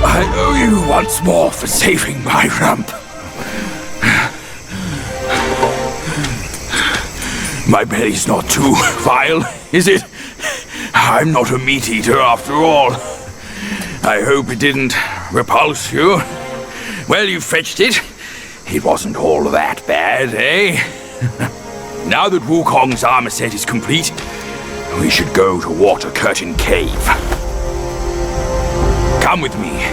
I owe you once more for saving my rump. My belly's not too vile, is it? I'm not a meat eater after all. I hope it didn't repulse you. Well, you fetched it. It wasn't all that bad, eh? Now that Wukong's armor set is complete, we should go to Water Curtain Cave. Come with me.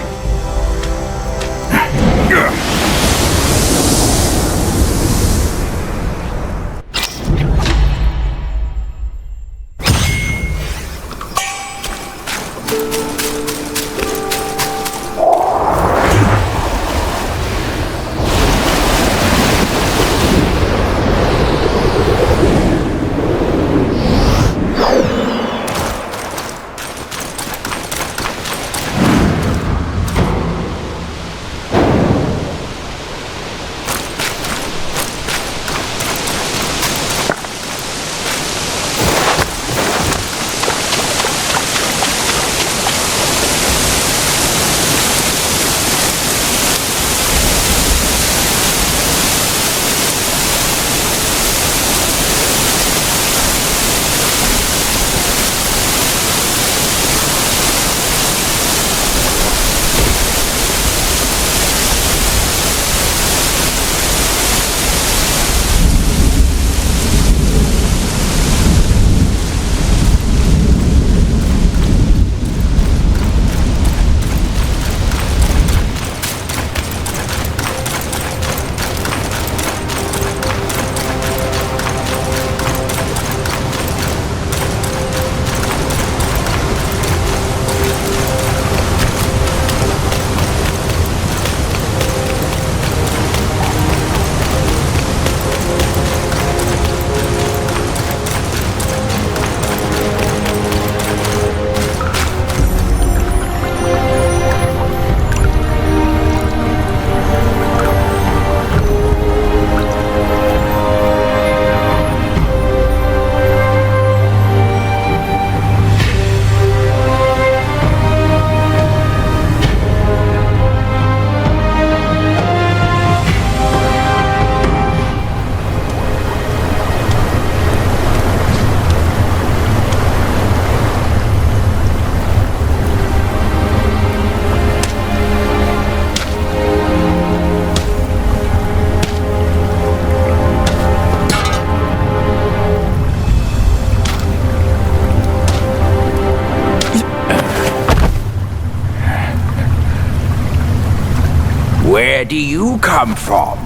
Where do you come from,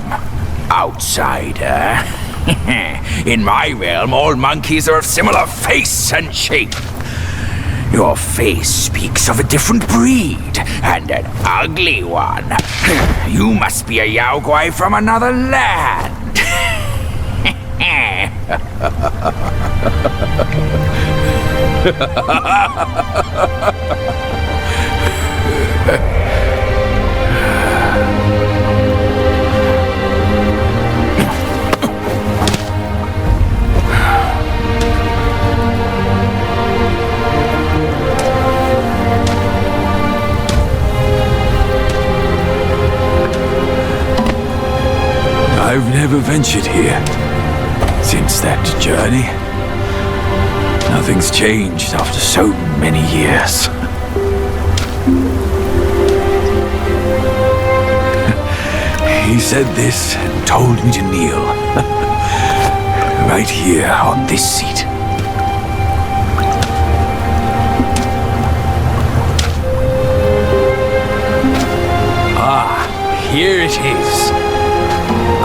outsider? In my realm, all monkeys are of similar face and shape. Your face speaks of a different breed, and an ugly one. You must be a Yaoguai from another land. I've never ventured here since that journey. Nothing's changed after so many years. He said this and told me to kneel. Right here on this seat. is.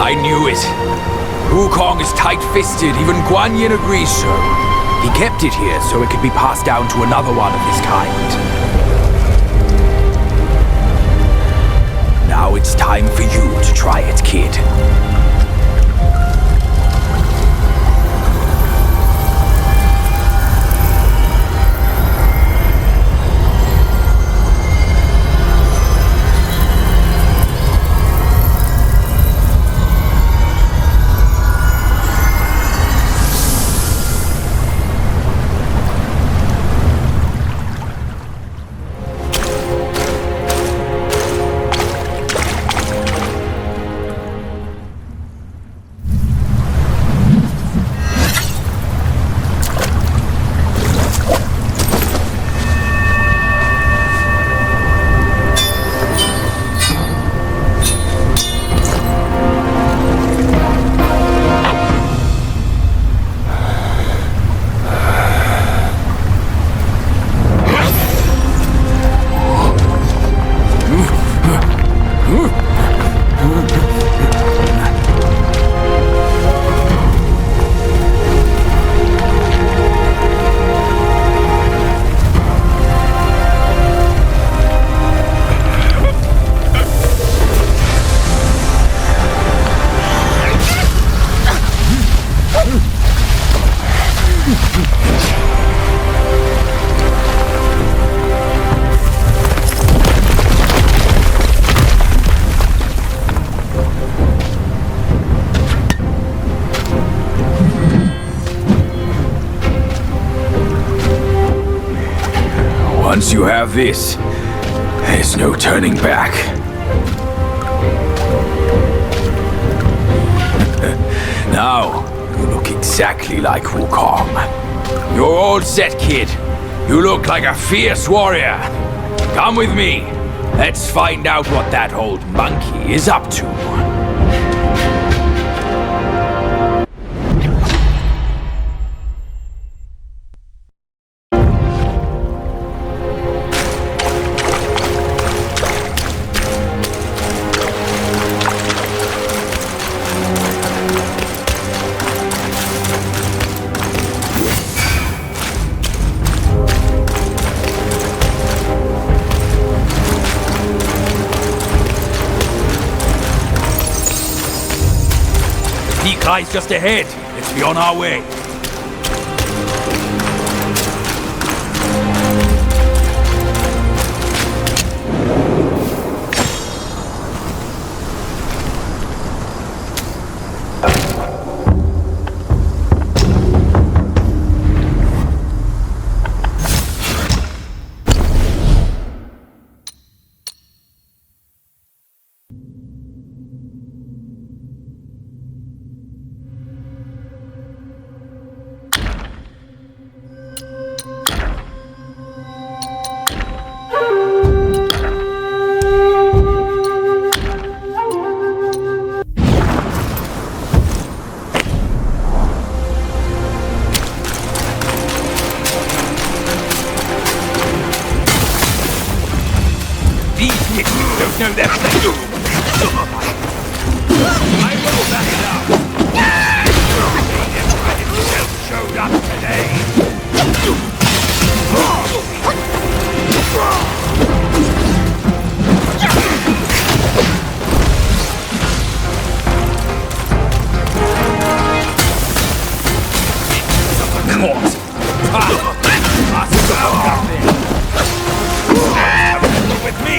I knew it. Wukong is tight-fisted, even Guan Yin agrees so. He kept it here so it could be passed down to another one of his kind. Now it's time for you to try it, kid. Once you have this, there's no turning back. Now, you look exactly like Wukong. You're all set, kid. You look like a fierce warrior. Come with me. Let's find out what that old monkey is up to. Lies just ahead. Let's be on our way. No, that's I will back it up. He himself showed up today. With me.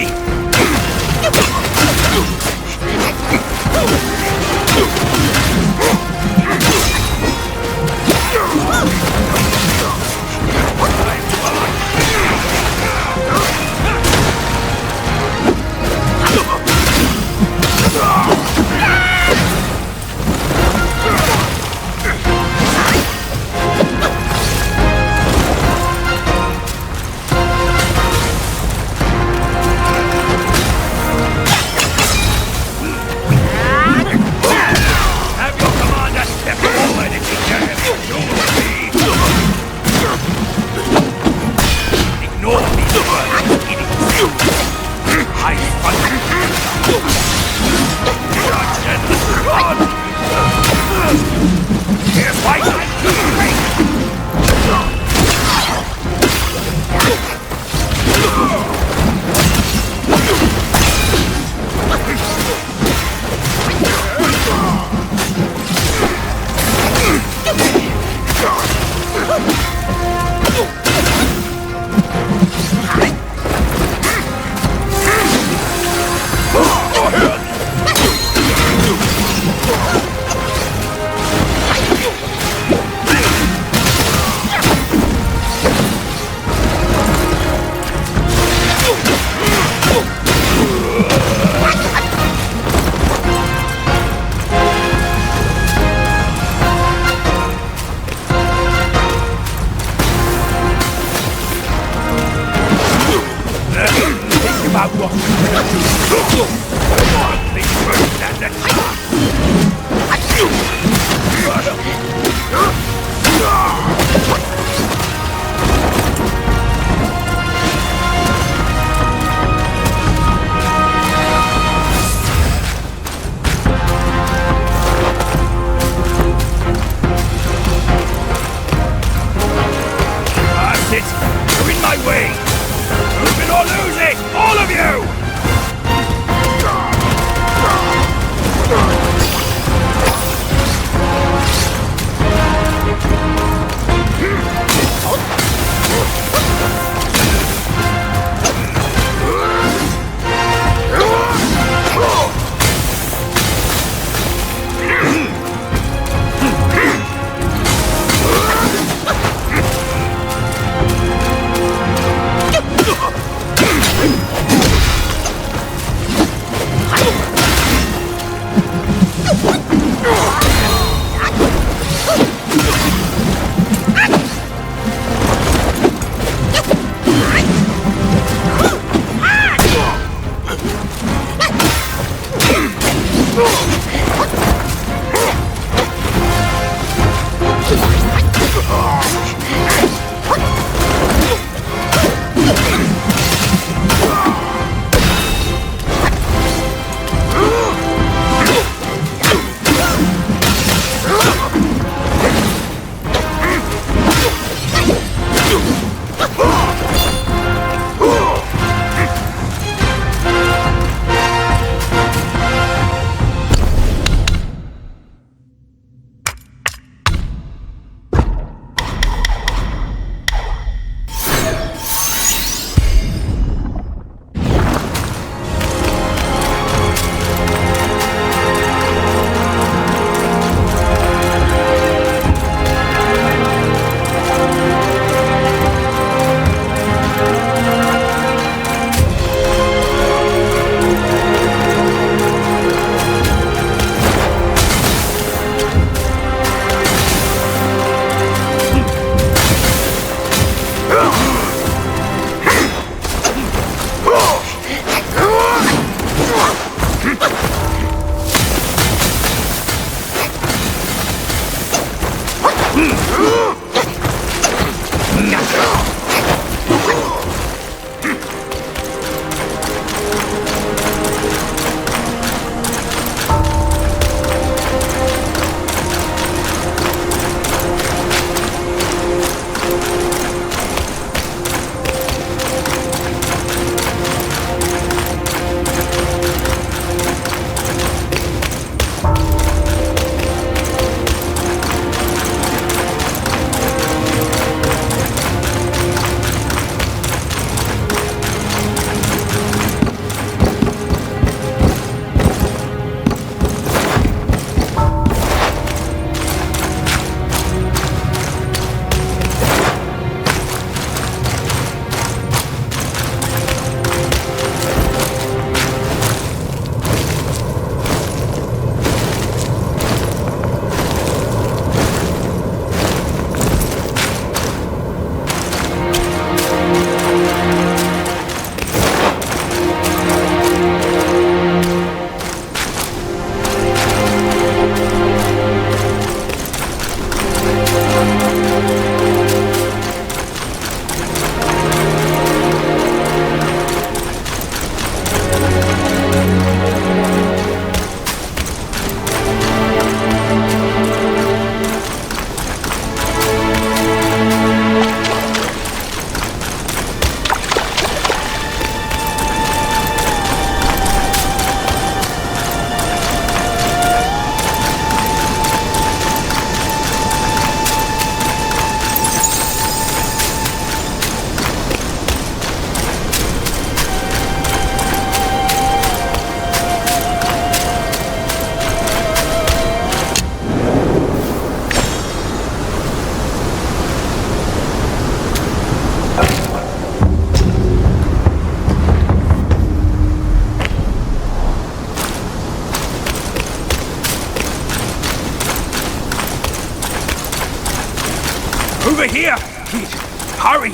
Over here! Pete, hurry!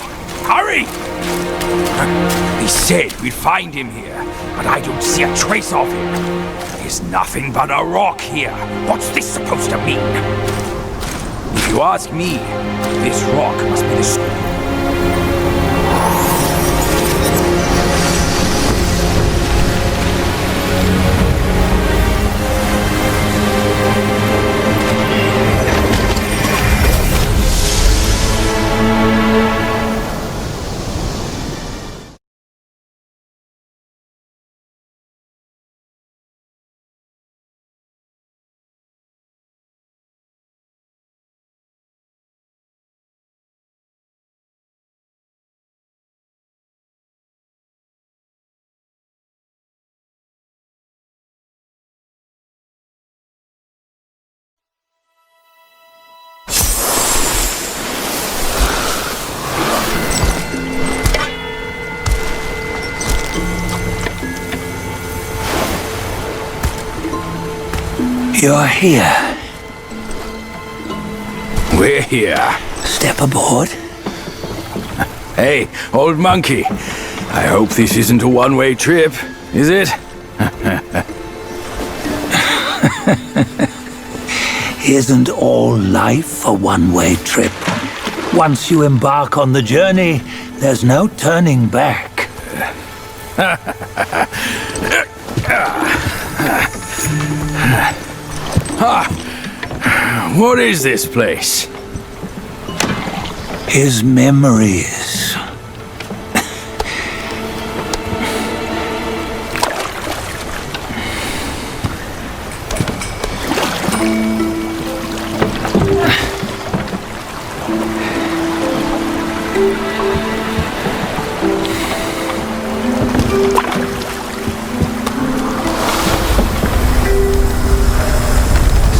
Hurry! He said we'd find him here, but I don't see a trace of him. There's nothing but a rock here. What's this supposed to mean? If you ask me, this rock must be the... You're here. We're here. Step aboard. Hey, old monkey. I hope this isn't a one-way trip, is it? Isn't all life a one-way trip? Once you embark on the journey, there's no turning back. What is this place? His memories.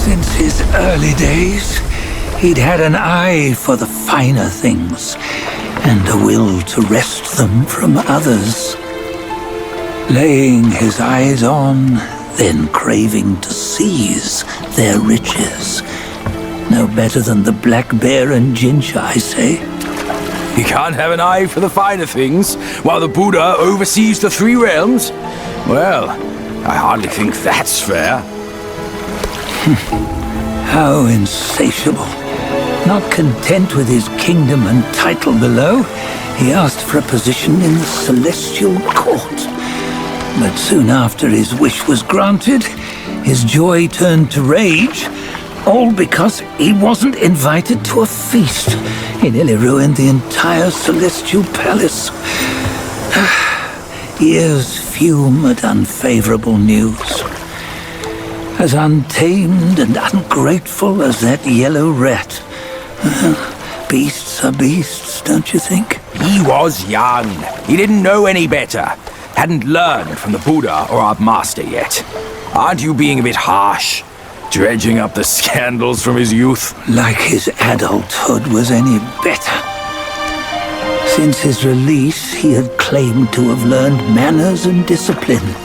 Since his early days, he'd had an eye for the finer things and a will to wrest them from others. Laying his eyes on, then craving to seize their riches. No better than the black bear and ginger, I say. You can't have an eye for the finer things while the Buddha oversees the three realms? Well, I hardly think that's fair. How insatiable. Not content with his kingdom and title below, he asked for a position in the celestial court. But soon after his wish was granted, his joy turned to rage, all because he wasn't invited to a feast. He nearly ruined the entire celestial palace. Ears fume at unfavorable news. As untamed and ungrateful as that yellow rat. Beasts are beasts, don't you think? He was young. He didn't know any better. Hadn't learned from the Buddha or our master yet. Aren't you being a bit harsh? Dredging up the scandals from his youth? Like his adulthood was any better. Since his release, he had claimed to have learned manners and discipline.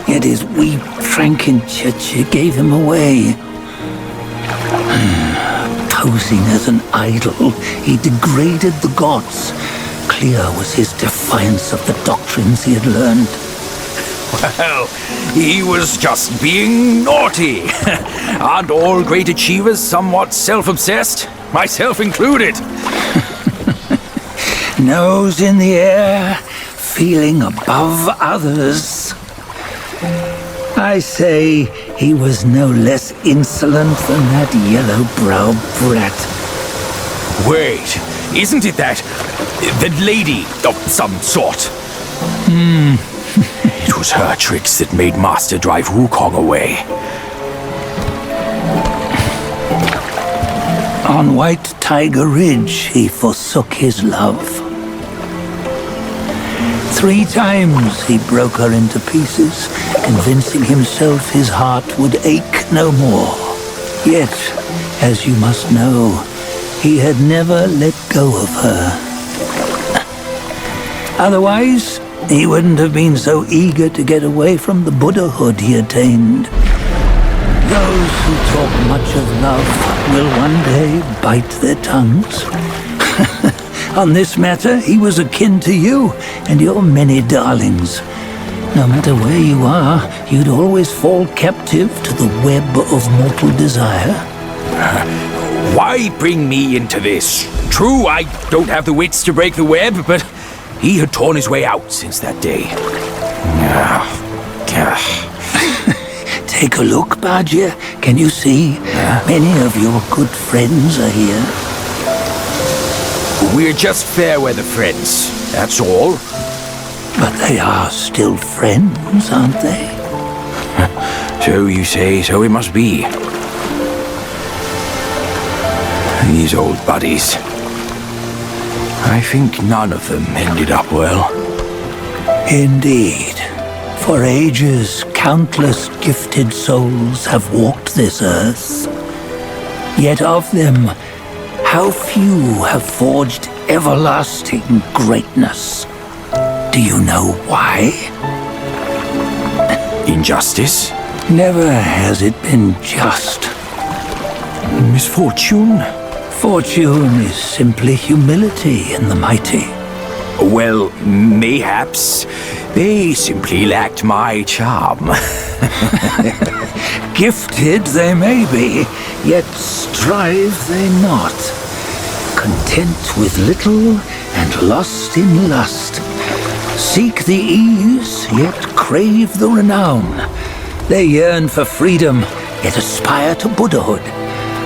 Yet his weak Frankenchurch gave him away. Posing as an idol, he degraded the gods. Clear was his defiance of the doctrines he had learned. Well, he was just being naughty. Aren't all great achievers somewhat self-obsessed? Myself included. Nose in the air, feeling above others. I say he was no less insolent than that yellow-browed brat. Wait, isn't it that lady of some sort? It was her tricks that made Master drive Wukong away. On White Tiger Ridge, he forsook his love. 3 times he broke her into pieces, convincing himself his heart would ache no more. Yet, as you must know, he had never let go of her. Otherwise, he wouldn't have been so eager to get away from the Buddhahood he attained. Those who talk much of love will one day bite their tongues. On this matter, he was akin to you and your many darlings. No matter where you are, you'd always fall captive to the web of mortal desire. Why bring me into this? True, I don't have the wits to break the web, but he had torn his way out since that day. Take a look, Badger. Can you see? Many of your good friends are here. We're just fair weather friends, that's all. But they are still friends, aren't they? So you say, so it must be. These old buddies. I think none of them ended up well. Indeed. For ages, countless gifted souls have walked this earth. Yet of them, how few have forged everlasting greatness? Do you know why? Injustice? Never has it been just. Misfortune? Fortune is simply humility in the mighty. Well, mayhaps they simply lacked my charm. Gifted they may be, yet strive they not. Content with little and lost in lust. Seek the ease, yet crave the renown. They yearn for freedom, yet aspire to Buddhahood.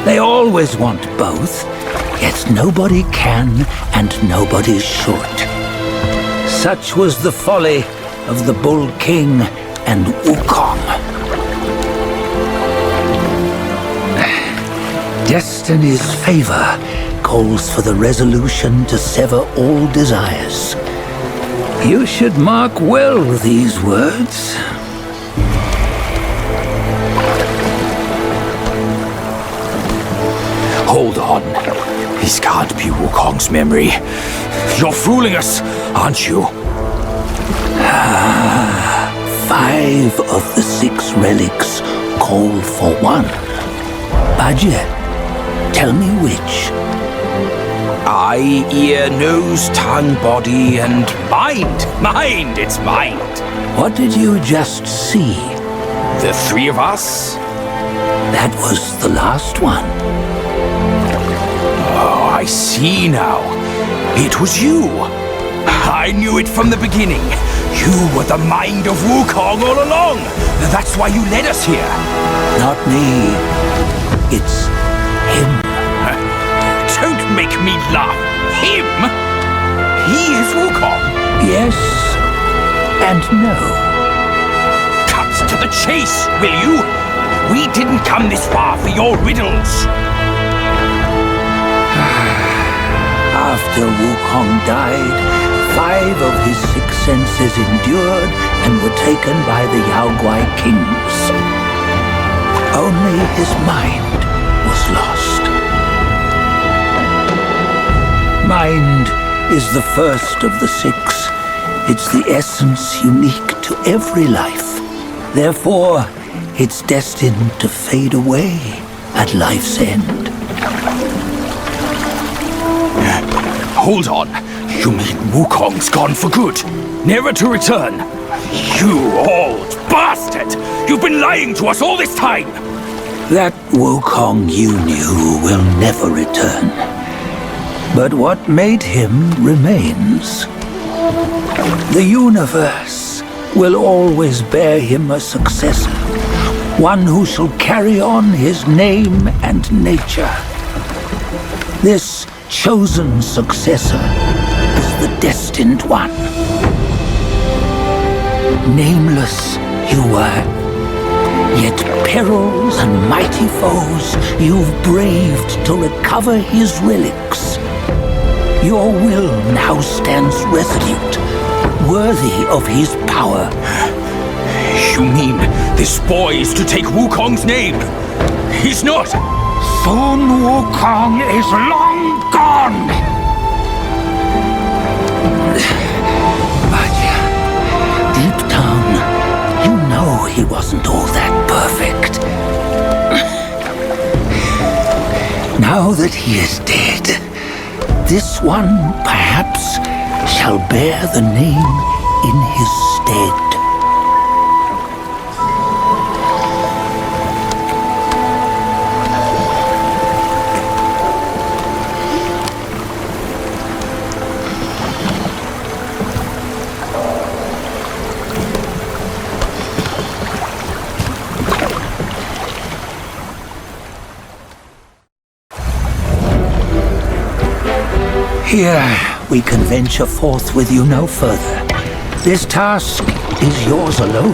They always want both, yet nobody can and nobody should. Such was the folly of the Bull King and Wukong. Destiny's favor calls for the resolution to sever all desires. You should mark well these words. Hold on. This can't be Wukong's memory. You're fooling us, aren't you? 5 of the 6 relics call for one. Badger, tell me which. Eye, ear, nose, tongue, body, and mind. Mind, it's mind. What did you just see? The 3 of us? That was the last one. Oh, I see now. It was you. I knew it from the beginning. You were the mind of Wukong all along. That's why you led us here. Not me. It's him. Don't make me laugh. Him? He is Wukong. Yes and no. Cut to the chase, will you? We didn't come this far for your riddles. After Wukong died, 5 of his 6 senses endured and were taken by the Yaoguai kings. Only his mind was lost. Mind is the first of the 6. It's the essence unique to every life. Therefore, it's destined to fade away at life's end. Hold on. You mean Wukong's gone for good? Never to return? You old bastard! You've been lying to us all this time! That Wukong you knew will never return. But what made him remains. The universe will always bear him a successor. One who shall carry on his name and nature. This chosen successor is the destined one. Nameless you were, yet perils and mighty foes you've braved to recover his relics. Your will now stands resolute, worthy of his power. You mean this boy is to take Wukong's name? He's not! Soon Wukong is long gone! But deep down, you know he wasn't all that perfect. Now that he is dead, this one, perhaps, shall bear the name in his stead. Here, we can venture forth with you no further. This task is yours alone.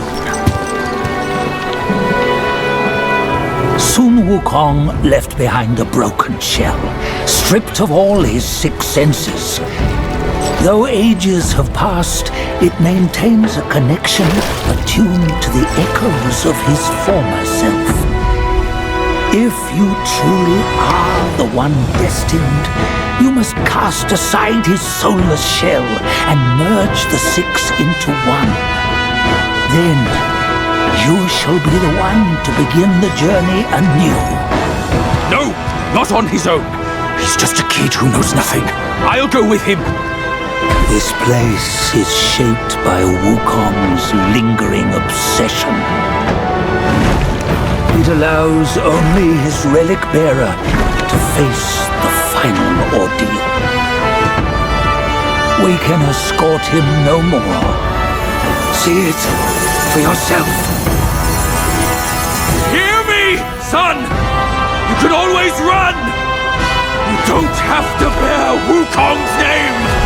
Soon Wukong left behind a broken shell, stripped of all his 6 senses. Though ages have passed, it maintains a connection attuned to the echoes of his former self. If you truly are the one destined, you must cast aside his soulless shell and merge the 6 into one. Then you shall be the one to begin the journey anew. No, not on his own. He's just a kid who knows nothing. I'll go with him. This place is shaped by Wukong's lingering obsession. It allows only his relic bearer to face the final ordeal. We can escort him no more. See it for yourself. Hear me, son! You can always run! You don't have to bear Wukong's name!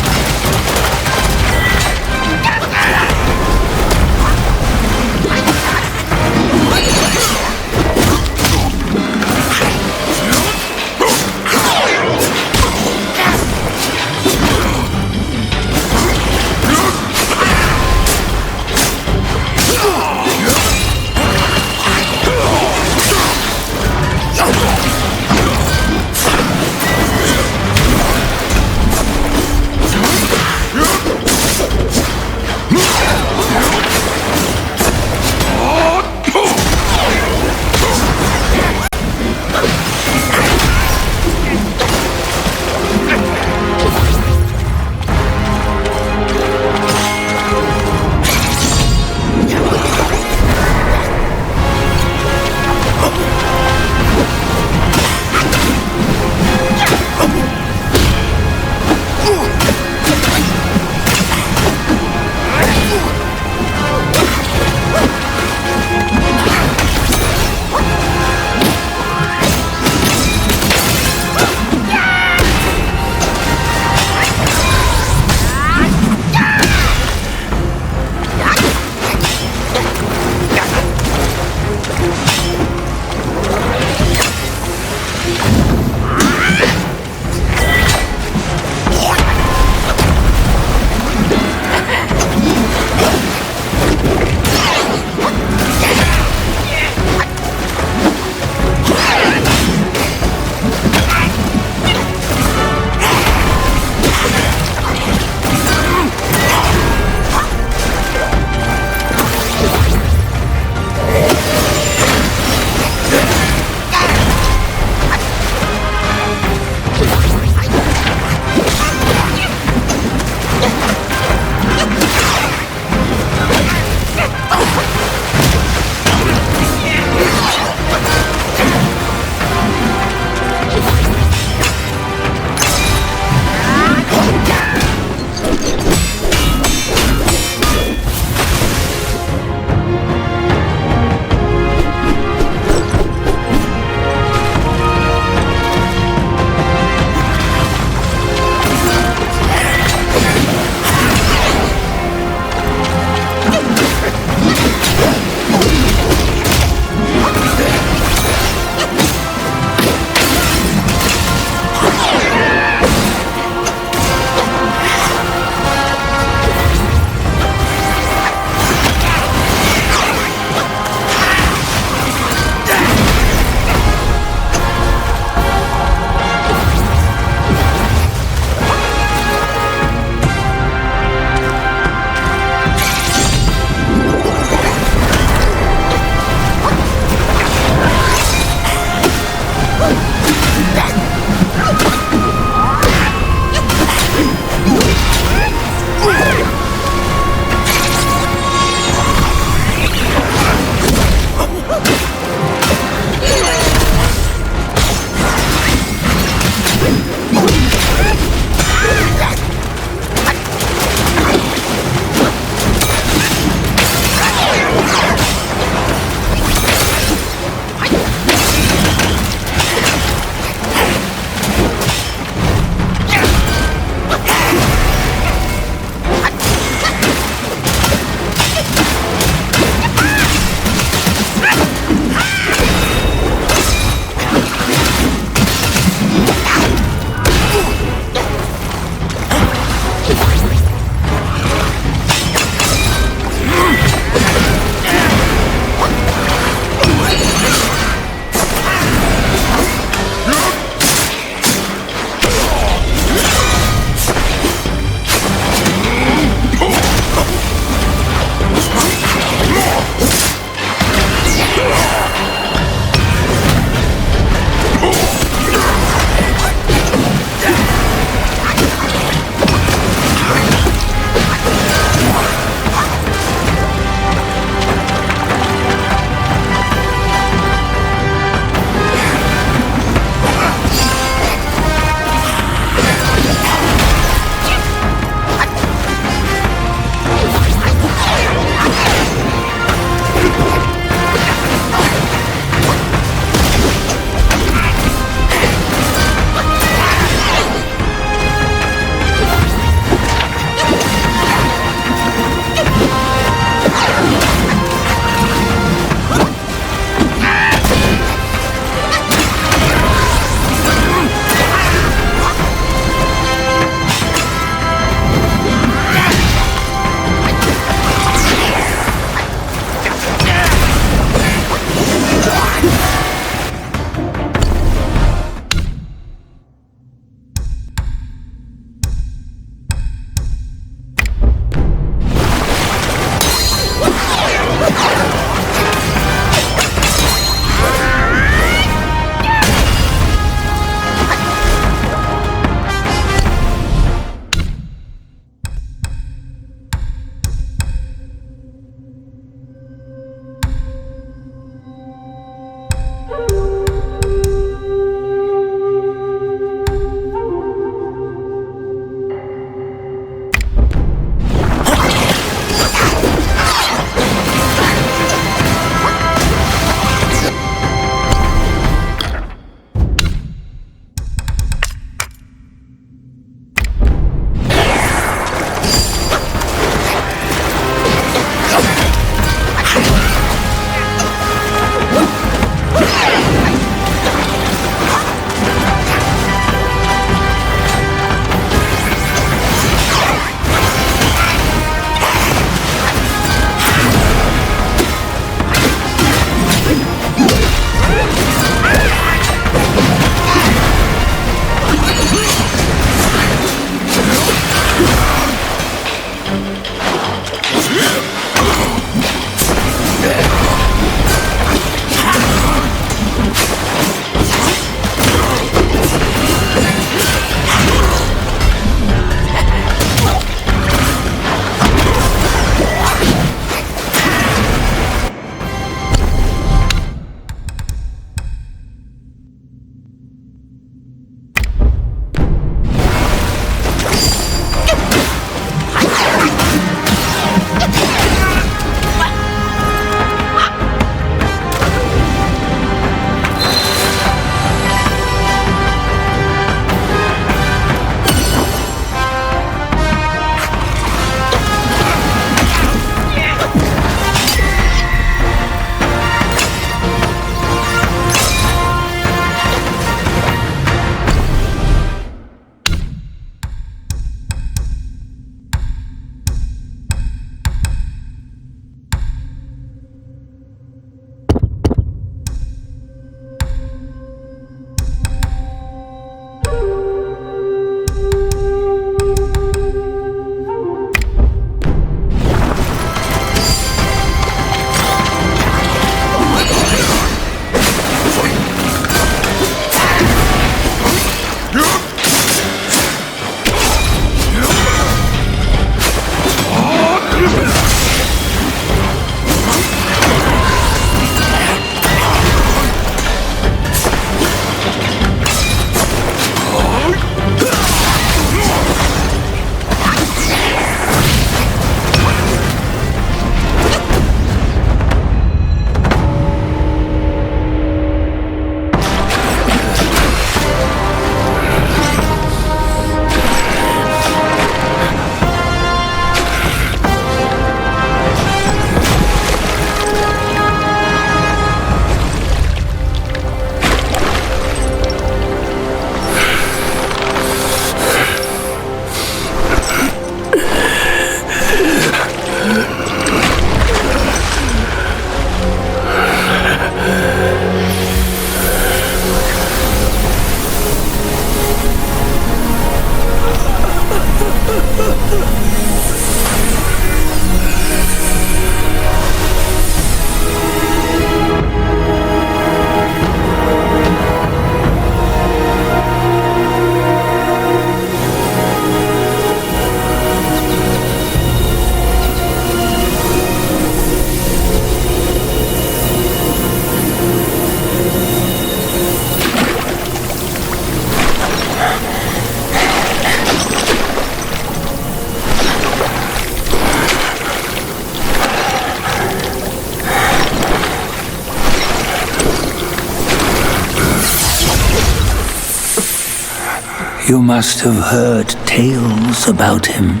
You must have heard tales about him.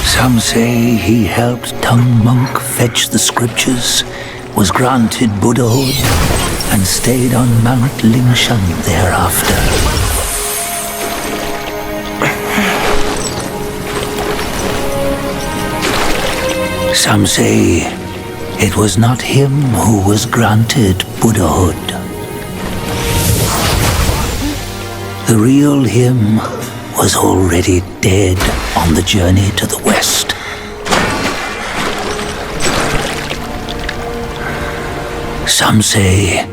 Some say he helped Tung Monk fetch the scriptures, was granted Buddhahood, and stayed on Mount Lingshan thereafter. Some say it was not him who was granted Buddhahood. The real him was already dead on the journey to the west. Some say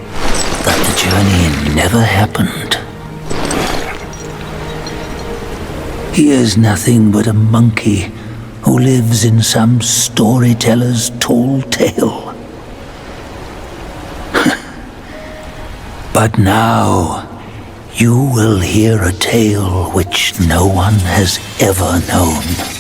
that the journey never happened. He is nothing but a monkey who lives in some storyteller's tall tale. But now, you will hear a tale which no one has ever known.